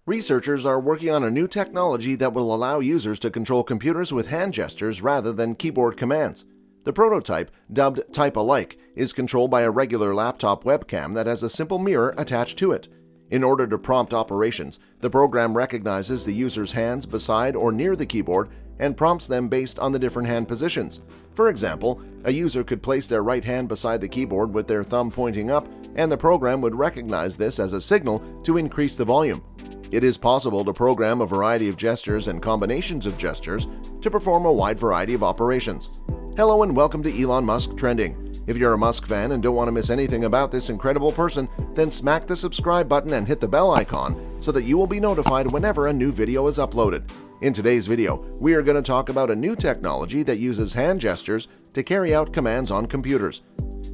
Researchers are working on a new technology that will allow users to control computers with hand gestures rather than keyboard commands. The prototype, dubbed Type-alike, is controlled by a regular laptop webcam that has a simple mirror attached to it. In order to prompt operations, the program recognizes the user's hands beside or near the keyboard and prompts them based on the different hand positions. For example, a user could place their right hand beside the keyboard with their thumb pointing up, and the program would recognize this as a signal to increase the volume. It is possible to program a variety of gestures and combinations of gestures to perform a wide variety of operations. Hello and welcome to Elon Musk Trending. If you're a Musk fan and don't want to miss anything about this incredible person, then smack the subscribe button and hit the bell icon so that you will be notified whenever a new video is uploaded. In today's video, we are going to talk about a new technology that uses hand gestures to carry out commands on computers.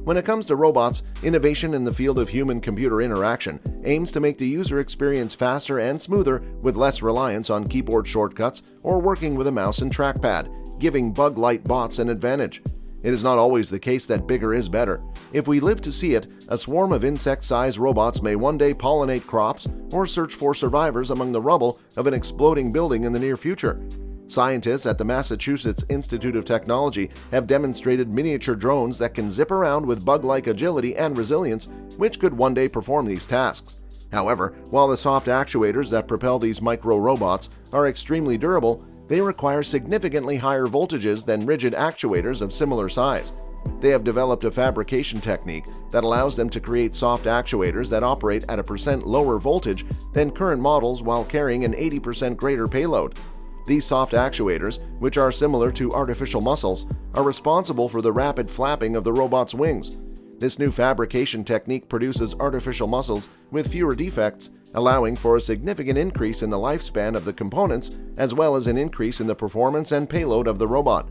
When it comes to robots, innovation in the field of human-computer interaction aims to make the user experience faster and smoother with less reliance on keyboard shortcuts or working with a mouse and trackpad, giving bug-light bots an advantage. It is not always the case that bigger is better. If we live to see it, a swarm of insect-sized robots may one day pollinate crops or search for survivors among the rubble of an exploding building in the near future. Scientists at the Massachusetts Institute of Technology have demonstrated miniature drones that can zip around with bug-like agility and resilience, which could one day perform these tasks. However, while the soft actuators that propel these micro-robots are extremely durable, they require significantly higher voltages than rigid actuators of similar size. They have developed a fabrication technique that allows them to create soft actuators that operate at a % lower voltage than current models while carrying an 80% greater payload. These soft actuators, which are similar to artificial muscles, are responsible for the rapid flapping of the robot's wings. This new fabrication technique produces artificial muscles with fewer defects, allowing for a significant increase in the lifespan of the components as well as an increase in the performance and payload of the robot.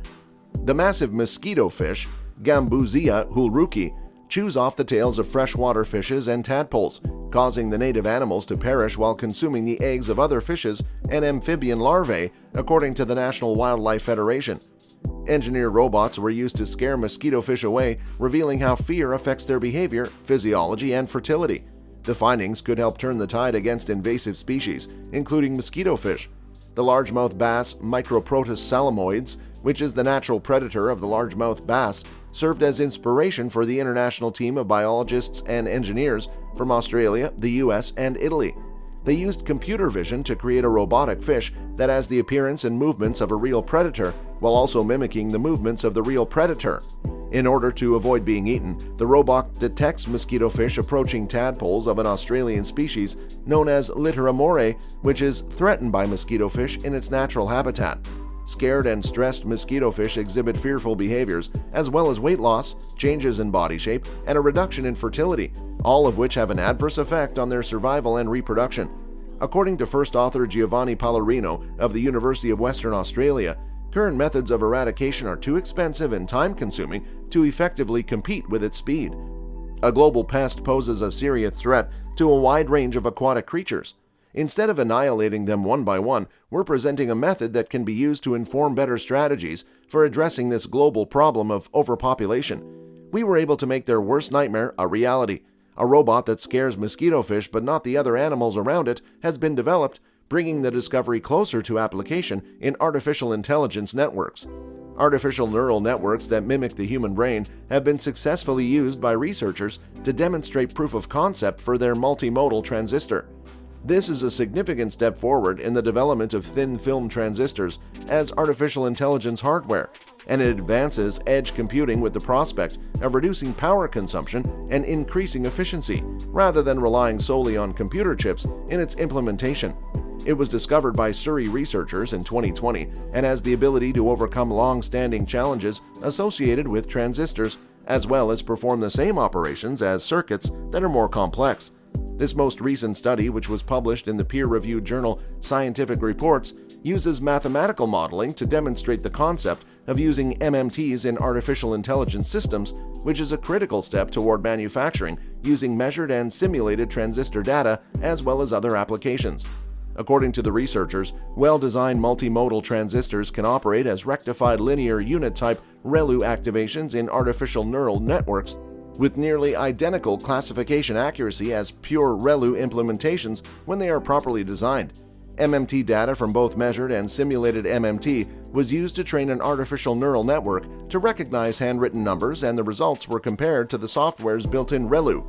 The massive mosquito fish, Gambusia hulruki, chews off the tails of freshwater fishes and tadpoles, causing the native animals to perish while consuming the eggs of other fishes and amphibian larvae, according to the National Wildlife Federation. Engineered robots were used to scare mosquito fish away, revealing how fear affects their behavior, physiology, and fertility. The findings could help turn the tide against invasive species, including mosquito fish. The largemouth bass Microprotus salamoides, which is the natural predator of the largemouth bass, served as inspiration for the international team of biologists and engineers from Australia, the US, and Italy. They used computer vision to create a robotic fish that has the appearance and movements of a real predator while also mimicking the movements of the real predator. In order to avoid being eaten, the robot detects mosquito fish approaching tadpoles of an Australian species known as Litteramore, which is threatened by mosquito fish in its natural habitat. Scared and stressed mosquito fish exhibit fearful behaviors, as well as weight loss, changes in body shape, and a reduction in fertility, all of which have an adverse effect on their survival and reproduction. According to first author Giovanni Pallarino of the University of Western Australia, current methods of eradication are too expensive and time-consuming to effectively compete with its speed. A global pest poses a serious threat to a wide range of aquatic creatures. Instead of annihilating them one by one, we're presenting a method that can be used to inform better strategies for addressing this global problem of overpopulation. We were able to make their worst nightmare a reality. A robot that scares mosquito fish but not the other animals around it has been developed, bringing the discovery closer to application in artificial intelligence networks. Artificial neural networks that mimic the human brain have been successfully used by researchers to demonstrate proof of concept for their multimodal transistor. This is a significant step forward in the development of thin-film transistors as artificial intelligence hardware, and it advances edge computing with the prospect of reducing power consumption and increasing efficiency, rather than relying solely on computer chips in its implementation. It was discovered by Surrey researchers in 2020 and has the ability to overcome long-standing challenges associated with transistors, as well as perform the same operations as circuits that are more complex. This most recent study, which was published in the peer-reviewed journal Scientific Reports, uses mathematical modeling to demonstrate the concept of using MMTs in artificial intelligence systems, which is a critical step toward manufacturing using measured and simulated transistor data as well as other applications. According to the researchers, well-designed multimodal transistors can operate as rectified linear unit-type ReLU activations in artificial neural networks, with nearly identical classification accuracy as pure ReLU implementations when they are properly designed. MMT data from both measured and simulated MMT was used to train an artificial neural network to recognize handwritten numbers, and the results were compared to the software's built-in ReLU.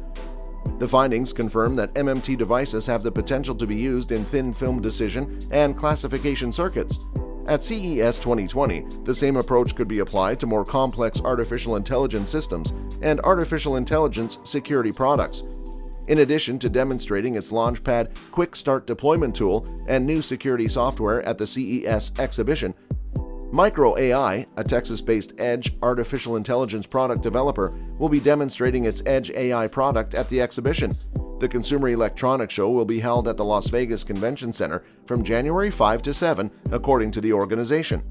The findings confirm that MMT devices have the potential to be used in thin film decision and classification circuits. At CES 2020, the same approach could be applied to more complex artificial intelligence systems and artificial intelligence security products. In addition to demonstrating its Launchpad Quick Start deployment tool and new security software at the CES exhibition, Micro AI, a Texas-based edge artificial intelligence product developer, will be demonstrating its Edge AI product at the exhibition. The Consumer Electronics Show will be held at the Las Vegas Convention Center from January 5 to 7, according to the organization.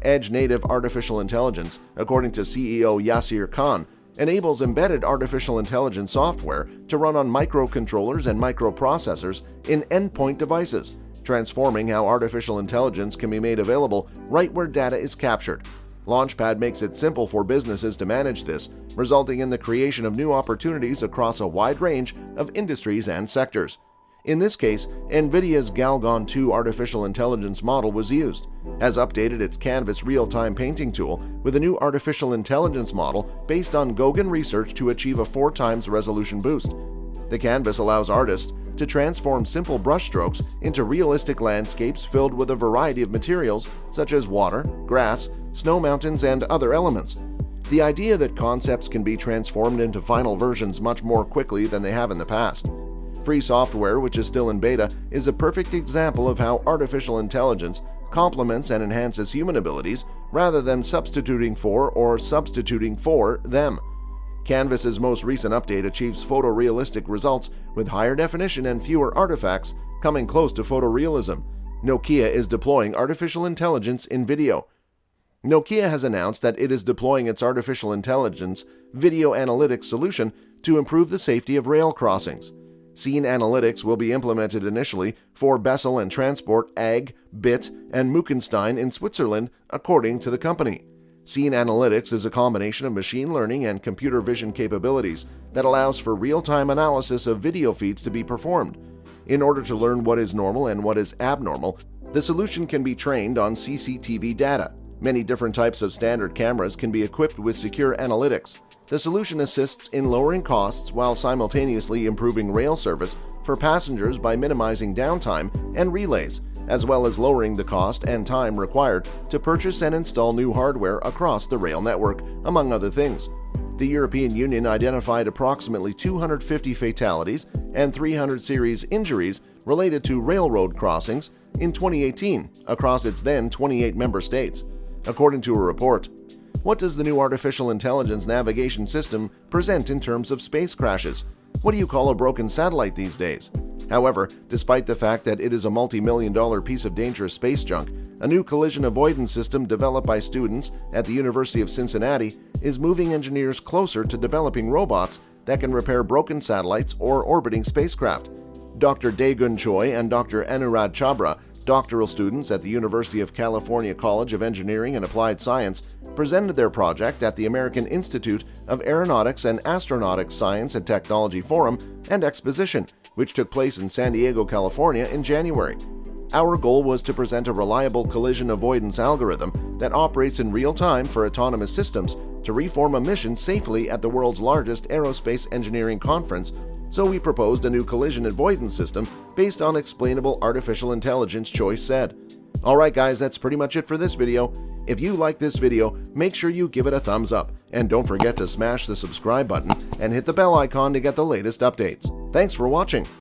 Edge native artificial intelligence, according to CEO Yasir Khan, enables embedded artificial intelligence software to run on microcontrollers and microprocessors in endpoint devices, transforming how artificial intelligence can be made available right where data is captured. Launchpad makes it simple for businesses to manage this, resulting in the creation of new opportunities across a wide range of industries and sectors. In this case, NVIDIA's Galgon 2 artificial intelligence model was used, has updated its Canvas real-time painting tool with a new artificial intelligence model based on Gauguin research to achieve a 4 times resolution boost. The Canvas allows artists to transform simple brushstrokes into realistic landscapes filled with a variety of materials such as water, grass, snow mountains, and other elements. The idea that concepts can be transformed into final versions much more quickly than they have in the past. Free software, which is still in beta, is a perfect example of how artificial intelligence complements and enhances human abilities rather than substituting for or substituting for them. Canvas's most recent update achieves photorealistic results with higher definition and fewer artifacts, coming close to photorealism. Nokia is deploying artificial intelligence in video. Nokia has announced that it is deploying its artificial intelligence video analytics solution to improve the safety of rail crossings. Scene analytics will be implemented initially for Bessel and Transport AG, BIT, and Muckenstein in Switzerland, according to the company. Scene analytics is a combination of machine learning and computer vision capabilities that allows for real-time analysis of video feeds to be performed. In order to learn what is normal and what is abnormal, the solution can be trained on CCTV data. Many different types of standard cameras can be equipped with secure analytics. The solution assists in lowering costs while simultaneously improving rail service for passengers by minimizing downtime and relays, as well as lowering the cost and time required to purchase and install new hardware across the rail network, among other things. The European Union identified approximately 250 fatalities and 300 serious injuries related to railroad crossings in 2018 across its then 28 member states, according to a report. What does the new artificial intelligence navigation system present in terms of space crashes? What do you call a broken satellite these days? However, despite the fact that it is a multi-million-dollar piece of dangerous space junk, a new collision avoidance system developed by students at the University of Cincinnati is moving engineers closer to developing robots that can repair broken satellites or orbiting spacecraft. Dr. Daegun Choi and Dr. Anurad Chabra, doctoral students at the University of California College of Engineering and Applied Science, presented their project at the American Institute of Aeronautics and Astronautics Science and Technology Forum and Exposition, which took place in San Diego, California in January. Our goal was to present a reliable collision avoidance algorithm that operates in real time for autonomous systems to reform a mission safely at the world's largest aerospace engineering conference, so we proposed a new collision avoidance system based on explainable artificial intelligence, Choi said. Alright guys, that's pretty much it for this video. If you like this video, make sure you give it a thumbs up, and don't forget to smash the subscribe button and hit the bell icon to get the latest updates. Thanks for watching.